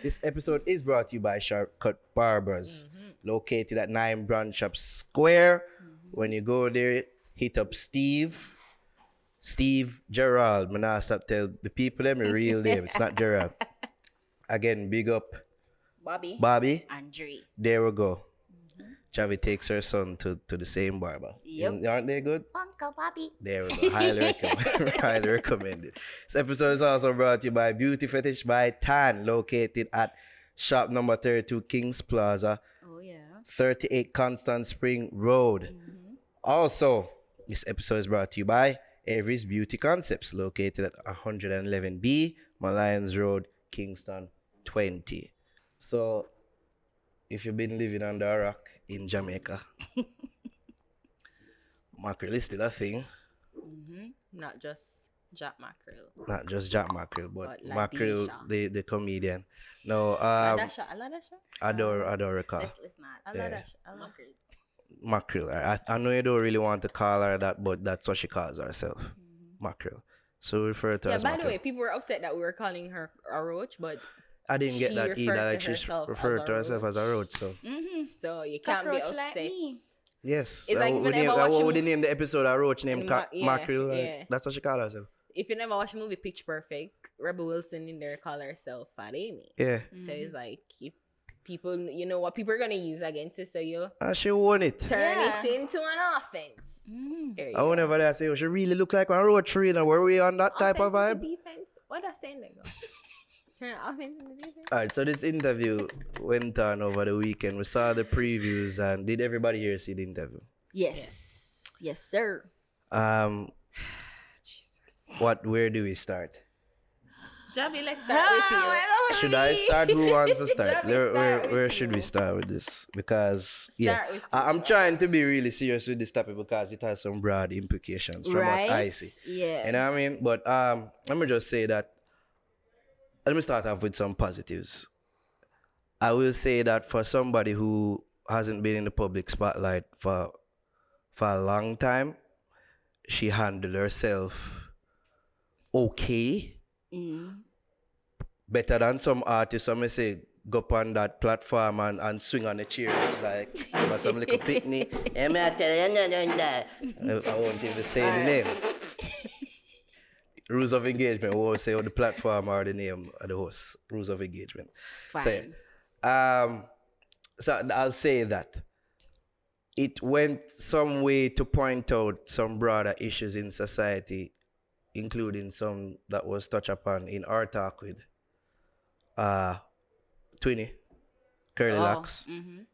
This episode is brought to you by Shortcut Barbers, located at 9 Branch Square. When you go there, hit up Steve Gerald. I'm not stop tell the people them the real name. It's not Gerald. Again, big up Bobby. Andre. There we go. Javi takes her son to the same barber. Yep. Aren't they good? Uncle Bobby. There we go. Highly recommended. This episode is also brought to you by Beauty Fetish by Tan, located at shop number 32 Kings Plaza, Oh, yeah. 38 Constant Spring Road. Also, this episode is brought to you by Avery's Beauty Concepts, located at 111B Malines Road, Kingston 20. So, if you've been living under a rock in Jamaica, mackerel is still a thing. Not just Jack Mackerel. Not just Jack Mackerel, but But Mackerel, Ladisha. the comedian. No, Aladasha. Adorika. Let's not. Mackerel. I know you don't really want to call her that, but that's what she calls herself. Mackerel. So refer to her Yeah, as by Mackerel. the way, people were upset that we were calling her a roach, but I didn't get she that referred either. to Like she's herself referred as to a herself as a roach. So so you can't be Cockroach like upset. me. yes, It's like if you we never watch would name the episode a roach named Yeah, Mackerel. Like, yeah. that's what she calls herself. If you never watch the movie Pitch Perfect, Rebel Wilson in there call herself Fat Amy. Yeah, So it's like if people, you know what people are gonna use against you, so you and she won it. turn Yeah. it into an offense. There you I go. whenever they say, oh, she really look like a roach for real. Now, were we on that type of Offense vibe? into defense. What I saying there? Turn offense into defense. All right, so this interview went on over the weekend. We saw the previews, and did everybody here see the interview? Yes. Yes, sir. Where do we start? Javi, let's start with you. Should I start? Who wants to start? Let me start Where with should you. we start with this? Because yeah, Start with I'm you. trying to be really serious with this topic because it has some broad implications from Right? what I see. Yeah. You know what I mean? But let me just say that. Let me start off with some positives. I will say that for somebody who hasn't been in the public spotlight for a long time, she handled herself okay. Better than some artists. Some may say go up on that platform and swing on the chairs like for some little picnic. I won't even say the name. Rules of engagement. We won't say on the platform or the name of the host. Rules of engagement. Fine. So I'll say that it went some way to point out some broader issues in society, including some that was touched upon in our talk with Twinny, Curly Locks.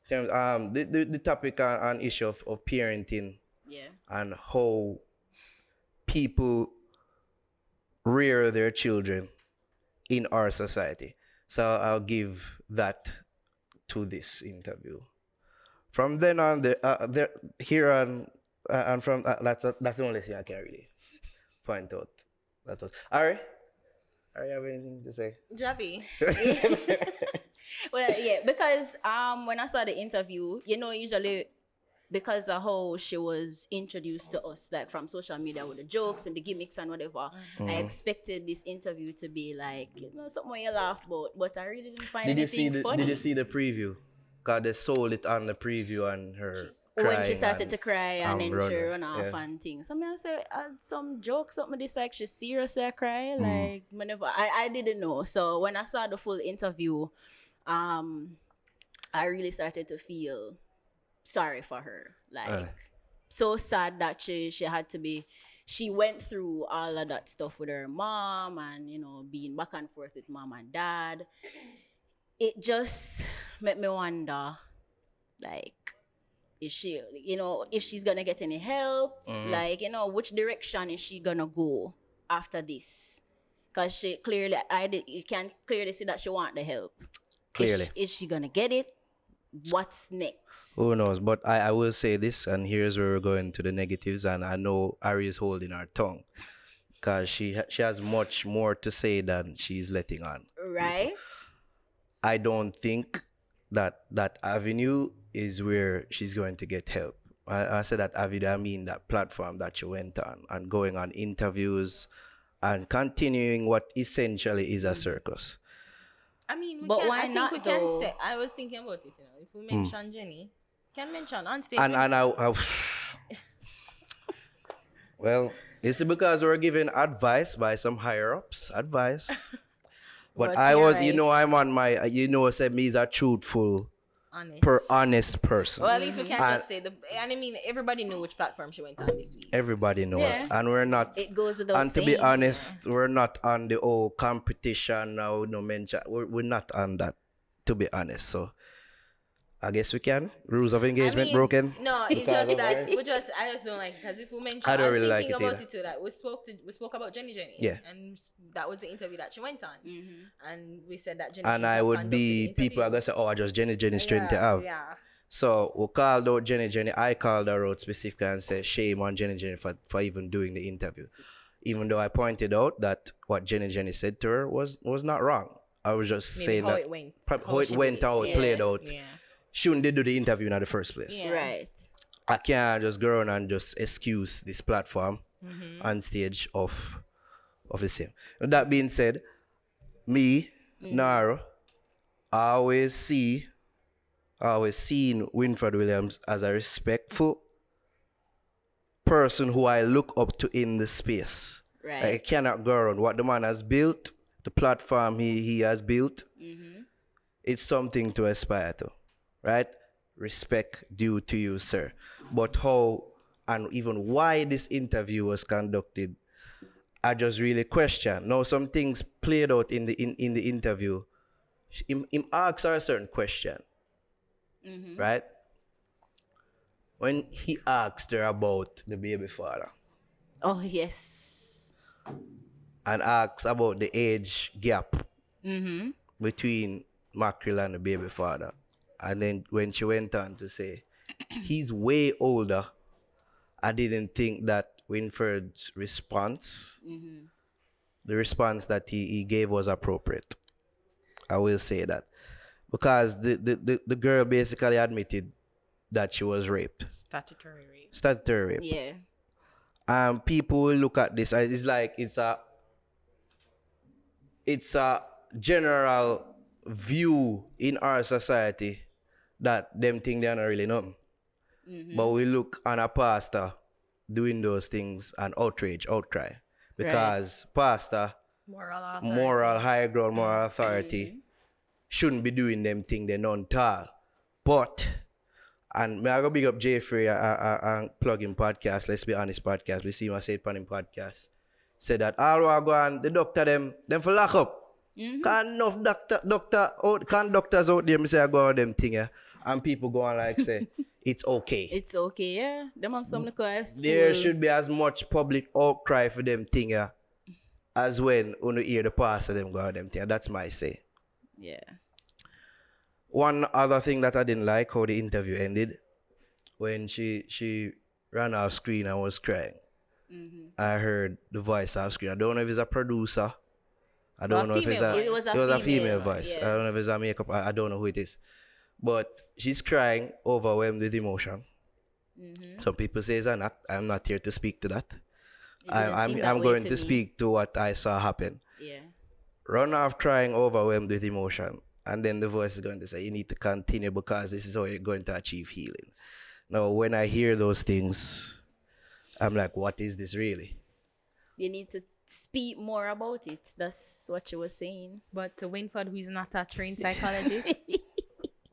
The topic and issue of parenting Yeah. and how people rear their children in our society. So I'll give that to this interview. From then on, here on and from that's the only thing I can really point out. That was Ari. Ari, have anything to say? Javi. Well, yeah, because when I saw the interview, usually because the whole she was introduced to us like from social media with the jokes and the gimmicks and whatever, I expected this interview to be like something where you laugh about, but I really didn't find anything funny. Did you see the preview? Cause they sold it on the preview and her. When she started to cry and then she run run off and things. I mean, I say some jokes, something this like she seriously cry. Like whenever I didn't know. So when I saw the full interview, I really started to feel sorry for her. Like so sad that she had to be. She went through all of that stuff with her mom and being back and forth with mom and dad. It just made me wonder, like, is she, if she's gonna get any help, like, which direction is she gonna go after this? Because she clearly, you can clearly see that she want the help. Clearly. Is she gonna get it? What's next? Who knows? But I will say this, and here's where we're going to the negatives, and I know Ari is holding her tongue because she has much more to say than she's letting on. Right? I don't think that avenue is where she's going to get help. I said that avenue, I mean that platform that she went on and going on interviews and continuing what essentially is a circus. I mean, we But can. why I think not, we though? can say. I was thinking about it. If we mention Jenny, can mention on stage. And well, it's because we're given advice by some higher ups. Advice. But But I you're was, you know, right. I'm on my, you know, said me is a truthful, honest. honest person. Well, at least we can And just say the. And I mean, everybody knew which platform she went on this week. everybody knows, Yeah. and we're not. It goes without And to saying. be honest, we're not on the old competition now. No mention. We're not on that. To be honest, so I guess we can. Rules of engagement broken. No, it's Because just of that her? I just don't like it because if we mention, I don't was really like thinking it about either. it too. That we spoke about Jenny, Yeah. and that was the interview that she went on, and we said that Jenny. And should I have would conducted be the people are interview. gonna say, oh, I just Jenny strength to have. Yeah. So we called out Jenny. I called her out specifically and said shame on Jenny for even doing the interview. Even though I pointed out that what Jenny said to her was not wrong. I was just Maybe saying how that it went. how it she went, did it. how it Yeah. played out. Yeah. Shouldn't they do the interview in the first place? Yeah. Right. I can't just go around and just excuse this platform on stage of the same. With that being said, me, Naro, I always seen Winfred Williams as a respectful person who I look up to in the space. Right. I cannot go around what the man has built, the platform he has built. It's something to aspire to, right? Respect due to you, sir. But how and even why this interview was conducted, I just really question. Now, some things played out in the interview. Him asks her a certain question, right? When he asked her about the baby father Oh yes. and asks about the age gap between Mackerel and the baby father, and then when she went on to say he's way older, I didn't think that Winfred's response, the response that he gave was appropriate. I will say that. Because the girl basically admitted that she was raped. Statutory rape. Statutory rape. Yeah. People will look at this, it's like it's a general view in our society that them think they're not really nothing. But we look on a pastor doing those things and outcry. Because pastor, moral high ground, moral authority, shouldn't be doing them thing they none tall. But, and may I go big up Jeffrey and plug in podcast, let's be honest podcast. We see him say it on him podcast. Say that all who are going, the doctor them for lock up. Can't enough doctors out there, me say I go on them thing, yeah, and people go on like say it's okay. It's okay, yeah. Them have some little school. There should be as much public outcry for them thing, yeah, as when you hear the pastor them go on them thing. That's my say. Yeah. One other thing that I didn't like how the interview ended, when she ran off screen and was crying. I heard the voice off screen. I don't know if it's a producer. I don't know if it's female a. voice. It was a female female, voice. yeah. I don't know if it's a makeup. I don't know who it is, but she's crying, overwhelmed with emotion. Some people say it's an act. I'm not here to speak to that. I'm going to speak to what I saw happen. Yeah. Run off crying, overwhelmed with emotion, and then the voice is going to say, "You need to continue because this is how you're going to achieve healing." Now, when I hear those things, I'm like, "What is this really?" You need to speak more about it. That's what you were saying. But to Winfred, who's not a trained psychologist,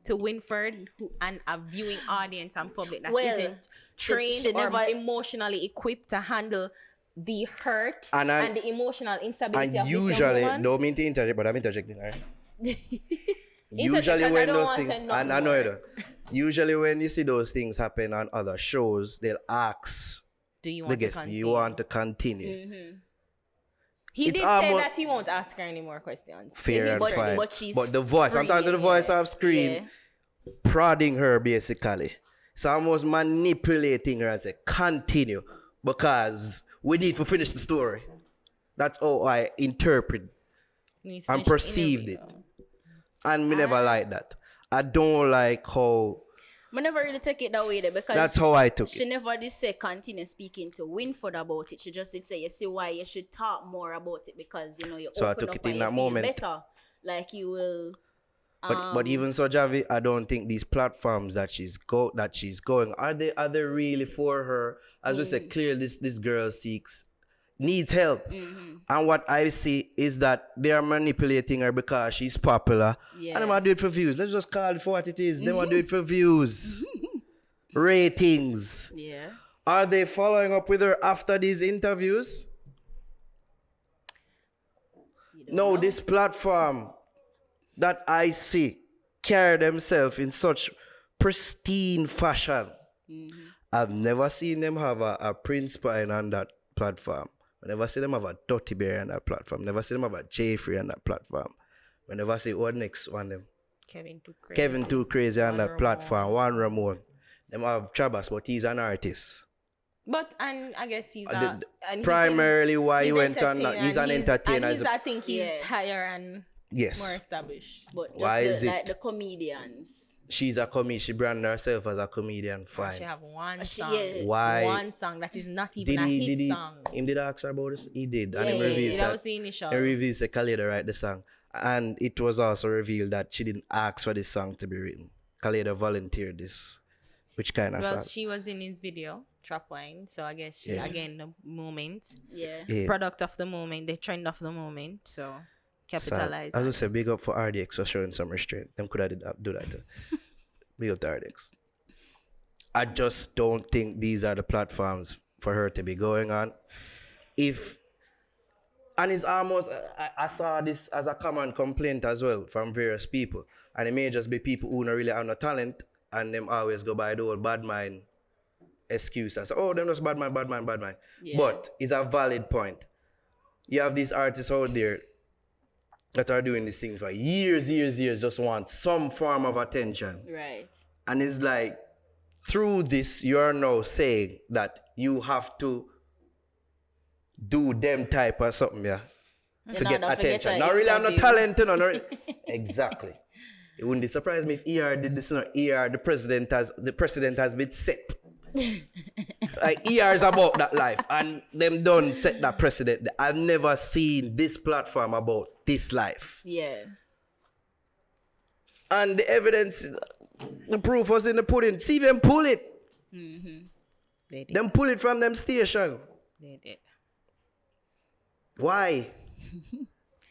to Winfred, who and a viewing audience and public that Well, not trained she or never- emotionally equipped to handle the hurt And and the emotional instability And of this young usually, woman. don't mean to interject, but I'm interjecting, right? Usually because I when don't those want to things, say and I nothing know more. you don't. Usually when you see those things happen on other shows, they'll ask Do you the want to guest, "Do continue? you want to continue?" He It's did say almost- that he won't ask her any more questions. Fair and But- fine. but she's the voice, I'm talking to the free, voice yeah. off screen, Yeah. prodding her basically. So I was manipulating her and say, "Continue, because we need to finish the story." That's how I interpret You need to and finish the perceived interview. it. And me never like that. I don't like how. I never really take it that way there because That's how I took she it. never did say continue speaking to Winford about it. She just did say, you see why you should talk more about it because, you know, you So I open took up it in and that you feel moment. better. Like you will. But even so, Javi, I don't think these platforms that she's going, are they really for her? As we said, clearly this girl needs help. And what I see is that they are manipulating her because she's popular. Yeah. And they want to do it for views. Let's just call it for what it is. They want to do it for views. Ratings. Yeah. Are they following up with her after these interviews? No, this platform that I see carry themselves in such pristine fashion. I've never seen them have a Prince Pine on that platform. I never see them have a Dirty Bear on that platform. Never see them have a Jeffrey on that platform. I never see what next one them. Kevin Too Crazy on that platform. One Ramon. Them have Chabas, but he's an artist. But and I guess he's primarily why he went on. He's an entertainer. And I think he's higher and more established. But just why is it? Like the comedians. She's a comedian. She branded herself as a comedian. Fine. She have one song. Why? One song that is not even a hit song. Him did ask her about this? He did. Yeah, and him revealed that was the initial. He revealed that Khaleda write the song. And it was also revealed that she didn't ask for this song to be written. Khaleda volunteered this. Which kind of song? She was in his video, Trap Wine. So I guess she, again, the moment. Yeah. Product of the moment, the trend of the moment. So capitalize. So, as I said, big up for RDX for showing some restraint. Them could have do that too. Big up to RDX. I just don't think these are the platforms for her to be going on. And it's almost, I saw this as a common complaint as well from various people. And it may just be people who don't really have no talent and them always go by the old bad mind excuse and say, oh, them just bad mind. Yeah. But it's a valid point. You have these artists out there that are doing this thing for years, just want some form of attention. Right. And it's like, through this, you're now saying that you have to do them type of something, yeah, to get attention. Not really, I'm not talent, you know. Not really. Exactly. It wouldn't surprise me if ER did this, you know. ER, the president has been set. Like ER is about that life, and them don't set that precedent. I've never seen this platform about this life. Yeah. And the evidence, the proof was in the pudding. See them pull it. They did. Them pull it from them station. They did. Why?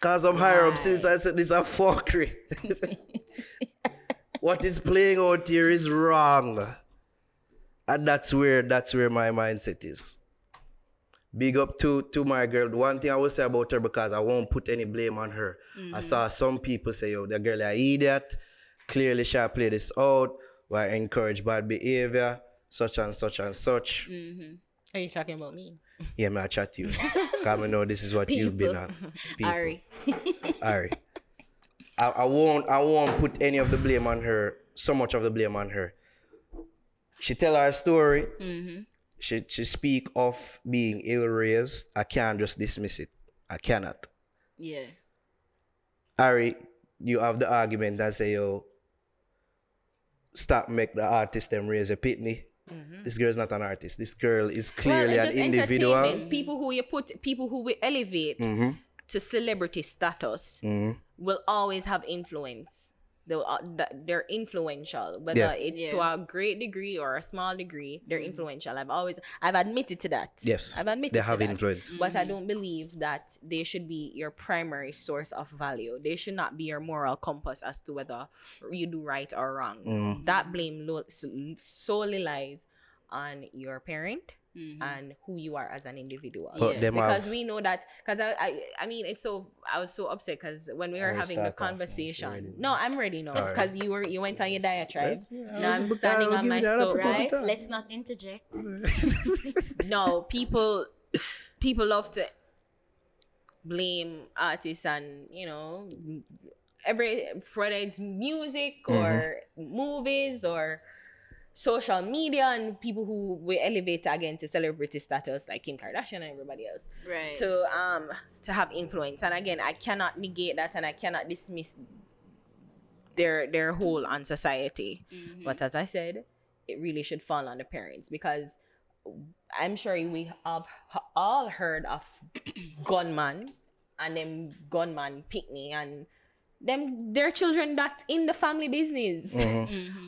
Because I'm higher up since I said this is a fuckery. What is playing out here is wrong. And that's where my mindset is. Big up to my girl. One thing I will say about her, because I won't put any blame on her. I saw some people say, yo, the girl is an idiot. Clearly she played this out. Why encourage bad behavior, such and such and such. Are you talking about me? Yeah, I chat to you. Because I know this is what you've been on. Ari. I won't put any of the blame on her, so much of the blame on her. She tell her story. She speak of being ill-raised. I can't just dismiss it. I cannot. Yeah. Ari, you have the argument and say, yo, stop make the artist them raise a pitney. This girl is not an artist. This girl is clearly an individual. People who we elevate to celebrity status will always have influence. They're influential, whether it's to a great degree or a small degree. They're influential. I've admitted to that. Yes, I've admitted they to have that. influence. But I don't believe that they should be your primary source of value. They should not be your moral compass as to whether you do right or wrong. That blame solely lies on your parent and who you are as an individual. Because we know that, because I mean, I was so upset because when we were having the conversation. No, I'm ready now because you went on your diatribe. Now I'm standing on my soapbox. Let's not interject. No, people love to blame artists and, you know, whether it's music or movies or social media, and people who we elevate again to celebrity status like Kim Kardashian and everybody else, right? To have influence. And again, I cannot negate that, and I cannot dismiss their hold on society. But as I said, it really should fall on the parents, because I'm sure we have all heard of gunman and them gunman picnic and their children not in the family business.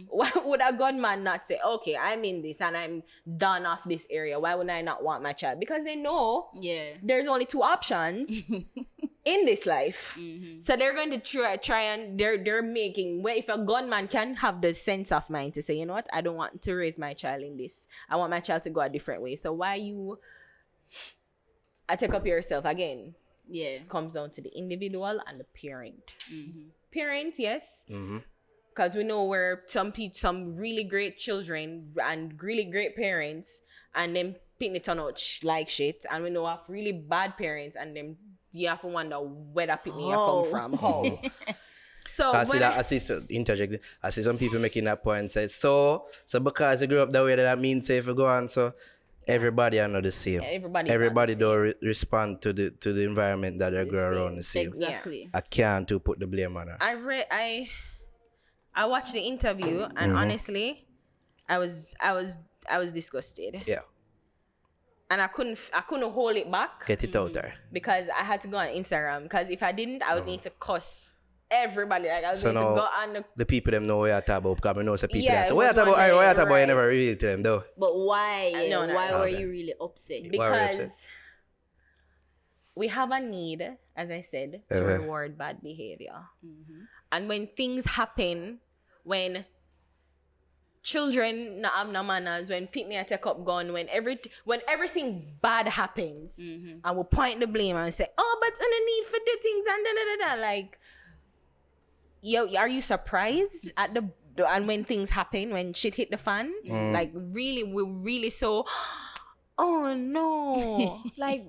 Why would a gunman not say, okay, I'm in this and I'm done off this area? Why would I not want my child? Because they know there's only 2 options in this life. So they're going to try and they're making, well, if a gunman can have the sense of mind to say, you know what, I don't want to raise my child in this. I want my child to go a different way. So why you take up yourself again? Comes down to the individual and the parent. Parent, yes, because we know where some really great children and really great parents, and them picking it on out like shit, and we know of really bad parents, and them you have to wonder where that picking come from. How? So I see some people making that point. Say so because you grew up that way, that means say if you go on so. Everybody are not the same. Everybody don't respond to the environment that they grow around the same. Exactly. I can't to put the blame on her. I watched the interview and honestly, I was disgusted. Yeah. And I couldn't hold it back. Get it out there. Because I had to go on Instagram. Because if I didn't, I was going to cuss everybody. Like I was going to go on the people them know what you're talking about, because I know some people that say, what you're talking about, you never reveal it to them though. But why? Why were you really upset? Because we have a need, as I said, to reward bad behavior. And when things happen, when children not have no manners, when people take up gun, when everything bad happens, and we point the blame and say, oh, but on the need for the things and da. Like, yo, are you surprised at and when things happen, when shit hit the fan? Like, really, we're really so, oh no. Like,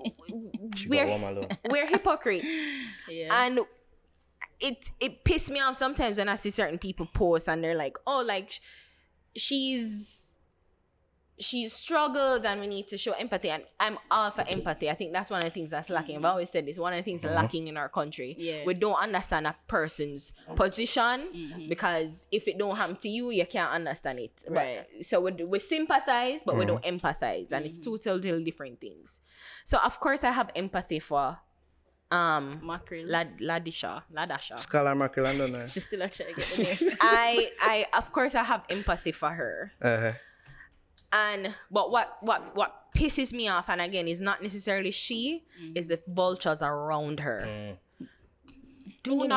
we're hypocrites. And it pissed me off sometimes when I see certain people post and they're like, oh, like, she's struggled and we need to show empathy, and I'm all for empathy. I think that's one of the things that's lacking. I've always said this, one of the things lacking in our country. We don't understand a person's position, because if it don't happen to you, you can't understand it. Right. But, so we sympathize, but we don't empathize, and it's two totally different things. So of course I have empathy for Mackerel. Ladasha. Scholar Mackerel, I don't know. She's still a child. I of course I have empathy for her. And but what pisses me off, and again, is not necessarily she, is the vultures around her. Don't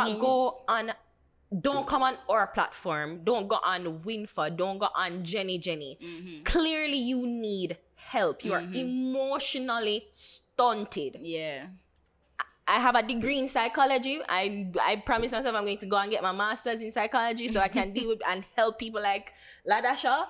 come on our platform. Don't go on Winford. Don't go on Jenny. Clearly you need help. You are emotionally stunted. Yeah. I have a degree in psychology. I promised myself I'm going to go and get my master's in psychology so I can deal with and help people like Ladasha.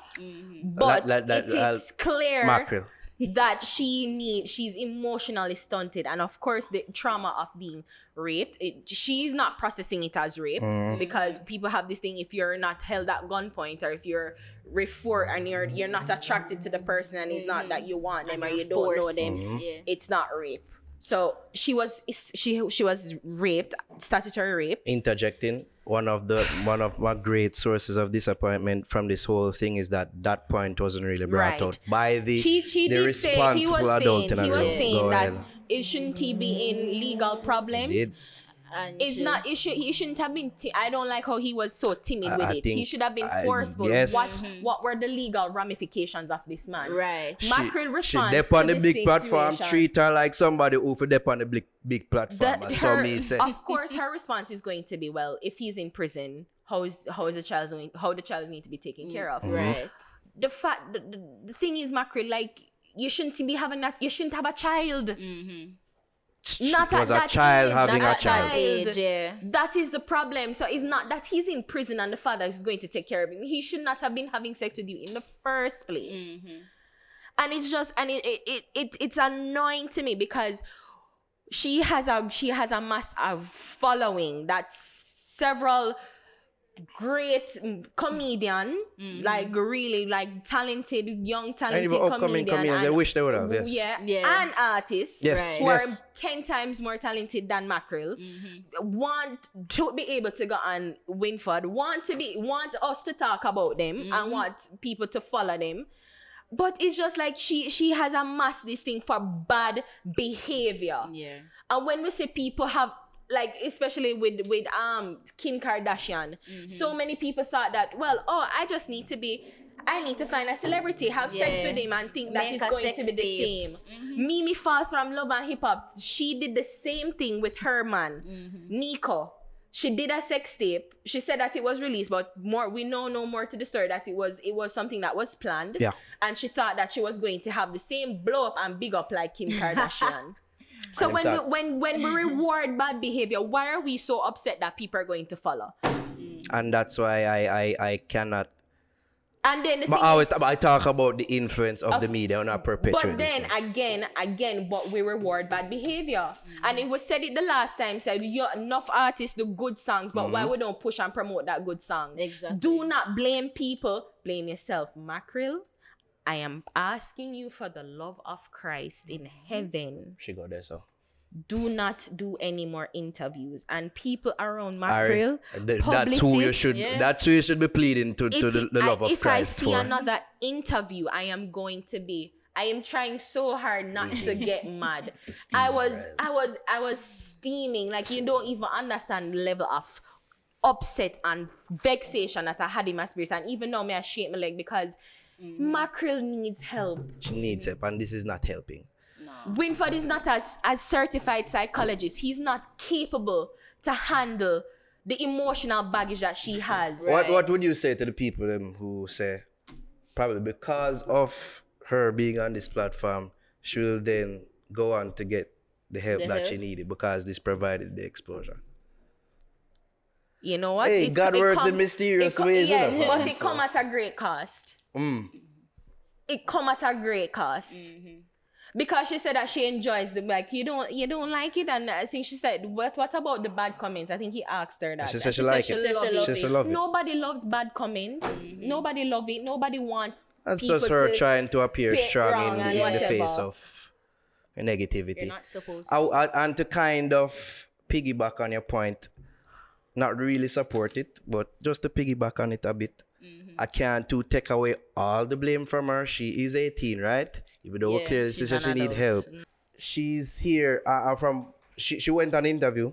But it's clear Mackerel. that she's emotionally stunted, and of course the trauma of being raped, she's not processing it as rape, because people have this thing: if you're not held at gunpoint, or if you're and you're not attracted to the person, and it's not that you want them or you don't know them, it's not rape. So she was raped, statutory rape. Interjecting, one of my great sources of disappointment from this whole thing is that point wasn't really brought out by the responsible adult. He was saying that it shouldn't be in legal problems. And it's not. He shouldn't have been. I don't like how he was so timid with it. He should have been forceful. Yes. What were the legal ramifications of this man? Right. Mackerel response she to on the big situation. platform, treat her like somebody who for dep on the big platform. Of course, her response is going to be, well, if he's in prison, how the child need to be taken care of? Right. The thing is, Mackerel, like, you shouldn't have a child. Not was at a child having a child. Age, yeah. That is the problem. So it's not that he's in prison and the father is going to take care of him. He should not have been having sex with you in the first place. And it's just, and it's annoying to me, because she has a massive following. That several great comedian, like really like talented, young talented comedian. I wish they would have. Yes. And artists, yes, who are 10 times more talented than Mackerel, want to be able to go on Winford, want us to talk about them, and want people to follow them. But it's just like she has amassed this thing for bad behavior. Yeah. And when we say people have like especially with Kim Kardashian, so many people thought that, well, I need to find a celebrity, have sex with him, and think that Make it's a going sex to be the tape. same. Mimi Falls from Love and Hip Hop, she did the same thing with her man, Nico. She did a sex tape. She said that it was released, but we know no more to the story, that it was something that was planned. Yeah. And she thought that she was going to have the same blow up and big up like Kim Kardashian. So when we reward bad behavior, why are we so upset that people are going to follow? And that's why I cannot. And then I talk about the influence of the media on our perpetuating. But then again, but we reward bad behavior. And it was said it the last time, said enough artists do good songs, but why we don't push and promote that good song? Exactly. Do not blame people, blame yourself. Mackerel, I am asking you for the love of Christ in heaven. She got there, so. Do not do any more interviews. And people around Mackerel, that's who you should. That's who you should be pleading to the love of Christ. If I see for. another interview, I am trying so hard not to get mad. I was steaming. Like, you don't even understand the level of upset and vexation that I had in my spirit. And even now, I shake my leg because Mackerel needs help. She needs help, and this is not helping. Winford is not as certified psychologist. He's not capable to handle the emotional baggage that she has. What would you say to the people who say probably because of her being on this platform, she will then go on to get the help that she needed because this provided the exposure? You know what? Hey, God works in mysterious ways. Yes, but it come at a great cost. It come at a great cost. Because she said that she enjoys the, like, you don't like it, and I think she said, what about the bad comments? I think he asked her that. She said she likes it. She loves it. Nobody loves bad comments. Nobody love it. Nobody wants. That's just her trying to appear strong in the face of negativity. You're not supposed to. And to kind of piggyback on your point, not really support it, but just to piggyback on it a bit. I can't take away all the blame from her. She is 18, right? Even though clearly she need help. She's here she went on an interview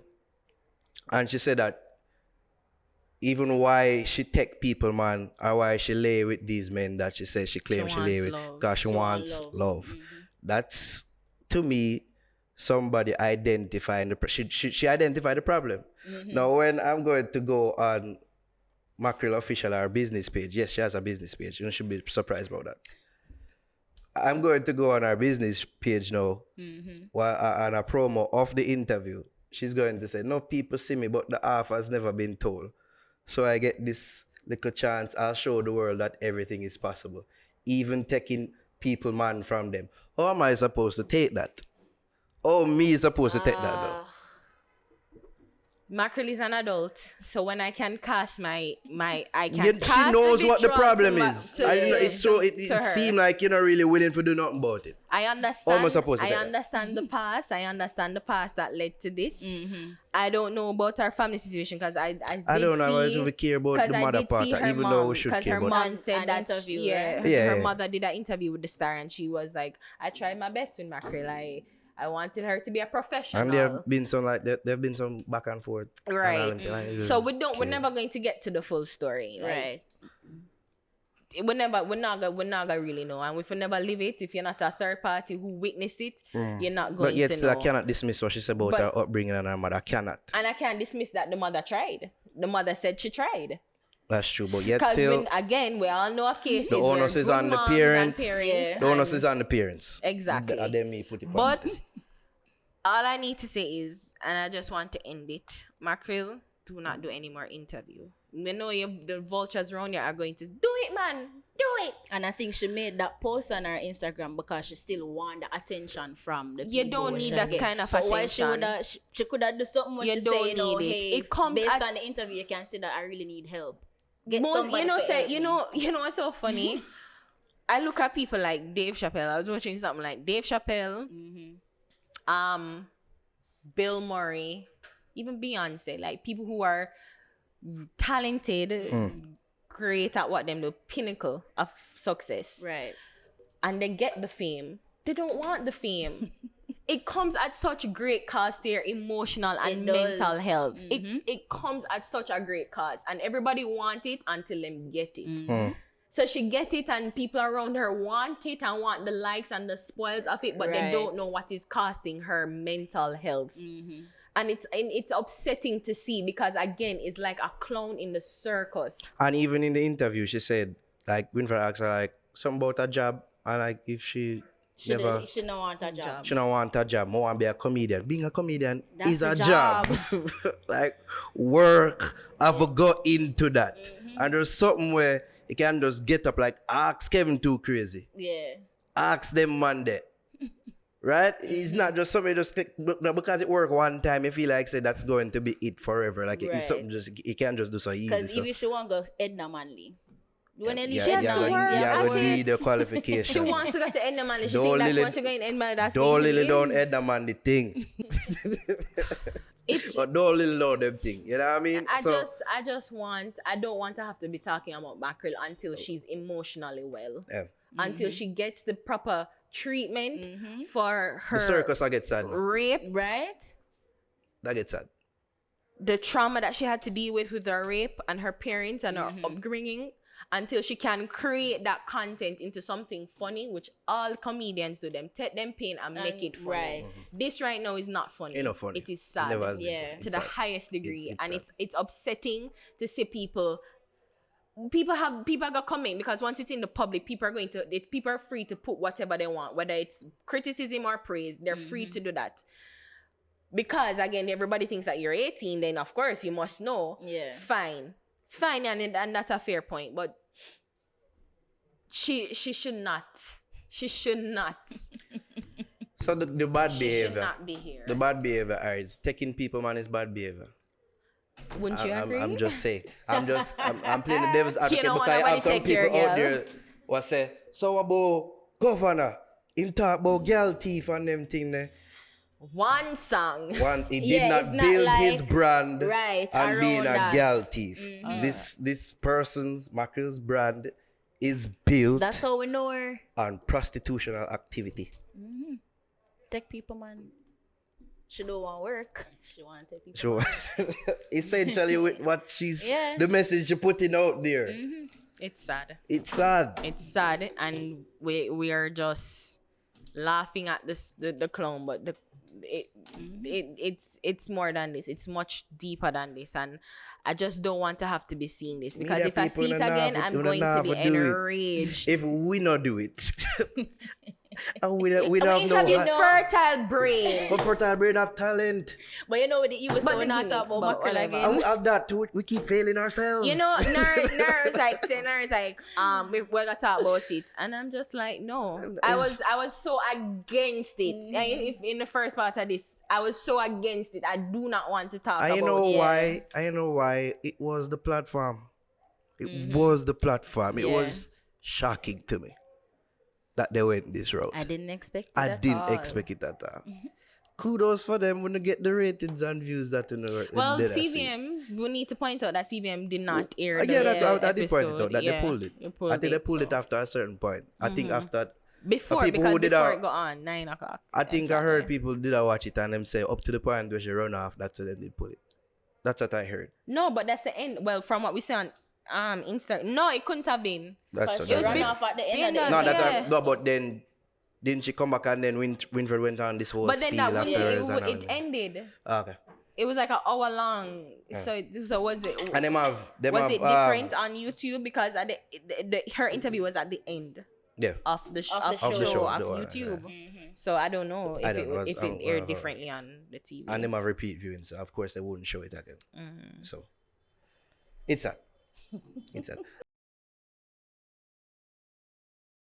and she said that even why she take people, man, or why she lay with these men that she says she claims she lay with, because she wants love. That's, to me, somebody identifying she identified the problem. Now, when I'm going to go on Mackerel official, our business page, yes, she has a business page. You should be surprised about that. I'm going to go on our business page now, on a promo of the interview. She's going to say, no, people see me, but the half has never been told. So I get this little chance. I'll show the world that everything is possible. Even taking people, man, from them. How am I supposed to take that? Oh, me is supposed to take that, though. Mackerel is an adult, so when I can cast I can she cast knows the what the vitriol problem to is. It seems like you're not really willing to do nothing about it. I understand. Almost supposed to I understand the past. I understand the past that led to this. I don't know about her family situation because I don't know if we care about the mother part, even though we should care about it. Because her mom said that interview, her mother did an interview with the Star, and she was like, I tried my best with Mackerel. I wanted her to be a professional. And there have been some back and forth. Right. So we're never going to get to the full story. Right. We're not gonna really know. And if you never live it, if you're not a third party who witnessed it, you're not going to know. But yet I cannot dismiss what she said about her upbringing and her mother. I cannot. And I can't dismiss that the mother tried. The mother said she tried. That's true, but yet still, again, we all know of cases. The onus is on the parents. The onus is on the parents. Exactly. Then me put it but all I need to say is, and I just want to end it, Mackerel, do not do any more interview. We know the vultures around you are going to do it, man. Do it. And I think she made that post on her Instagram because she still want the attention from the people. You don't need that kind of attention. She could have done something when she say, hey, it comes based on the interview, you can see that I really need help. You know what's so funny? I look at people like Dave Chappelle. I was watching something like Dave Chappelle, Bill Murray, even Beyonce, like people who are talented, great at what them do, pinnacle of success. Right. And they get the fame. They don't want the fame. it comes at such great cost to your emotional and It mental does. health. It comes at such a great cost, and everybody want it until them get it. So she get it, and people around her want it and want the likes and the spoils of it, but they don't know what is costing her mental health. And it's upsetting to see, because again, it's like a clown in the circus. And even in the interview, she said, like, Winfrey asked her, like, something about a job, and like, if she She never, don't want a job. she don't want a job, more want to be a comedian. Being a comedian That's is a a job. Like, work, I have to go into that. And there's something where you can just get up, like, ask Kevin Too Crazy. Yeah. Ask them Monday. Right? It's not just something just because it worked one time, you feel like say that's going to be it forever. Like it's something just you can't just do so easy. Because So. if she want to go Edna Manley, when Yeah, She has to work yeah, at would it. need the qualification. She wants to go to Edna Manley. She Don't think that's Lily- when she going to Edna Manley. That's Don't the really interview. don't Edna man the thing. It's But don't really know them thing. You know what I mean? I don't want to have to be talking about Mackerel until she's emotionally well. Yeah. Until she gets the proper treatment for her The circus I get sad. rape, right? That gets sad. the trauma that she had to deal with her rape and her parents and her upbringing, until she can create that content into something funny, which all comedians do. Them take them pain and make it funny. Right. This right now is not funny. It's not funny. It is sad. Never has been Yeah. funny. To It's the sad. highest degree, It's and sad. it's upsetting to see people are gonna comment, because once it's in the public, people are free to put whatever they want, whether it's criticism or praise. They're free to do that, because again, everybody thinks that you're 18, then of course you must know. Yeah. Fine, and that's a fair point, but she should not So the bad she should behavior. not be here. The bad behavior is taking people, man, is bad behavior. Wouldn't you agree? I'm just saying. I'm playing the devil's advocate don't want because I nobody have some take your people out girl. there who say, so about governor, him talk about girl thief and them thing there. One song. He did Yeah, it's not not build like- his brand right, on being a around that. girl thief. This person's Mackerel's brand is built That's how we know her. on prostitutional activity. Take people, man. She don't want work. She want to take people. So essentially with what Yeah. the message you're putting out there. It's sad. It's sad. It's sad, and we are just laughing at the clown, but it's more than this. It's much deeper than this, and I just don't want to have to be seeing this, because Media if I people see it don't again, have- I'm don't going to have be to do it. enraged. If we not do it, and we don't I'm have interviewing no. fertile brain. But fertile brain have talent. But you know what the evil, so But we're the not thing talking is, about but Mackerel whatever. again. And we have that too. We keep failing ourselves. You know, Naro is like, we're gonna talk about it, and I'm just like, no. I was so against it. If in the first part of this, I was so against it. I do not want to talk I about know it. why. I know why. It was the platform. It was the platform. It Yeah. was shocking to me that they went this route. I didn't expect it I at didn't all. expect it at all. Kudos for them when they get the ratings and views that you know. Well, did I see. CVM, we need to point out that CVM did not air Yeah, that's how the I did point it episode. out. That Yeah, they pulled it. I think they pulled it after a certain point. I think after. before, people because who did before a- it go on 9 o'clock. I think I heard people did I watch it and them say up to the point where she run off. That's when they pull it. That's what I heard. No, but that's the end. Well, from what we see on Insta, no, it couldn't have been. That's Because she what I ran heard. off at the end of Yeah, the No, yeah. no, but then didn't she come back and then Winfred went on this whole But then spiel that afterwards? and it all. ended. Okay. It was like an hour long. So was it? And them have Was it different on YouTube, because at her interview was at the end Yeah. of the Of the of show. YouTube. So I don't know I if don't know. it aired differently on the TV. And them have repeat viewing, so of course they wouldn't show it again. So it's sad. It's sad.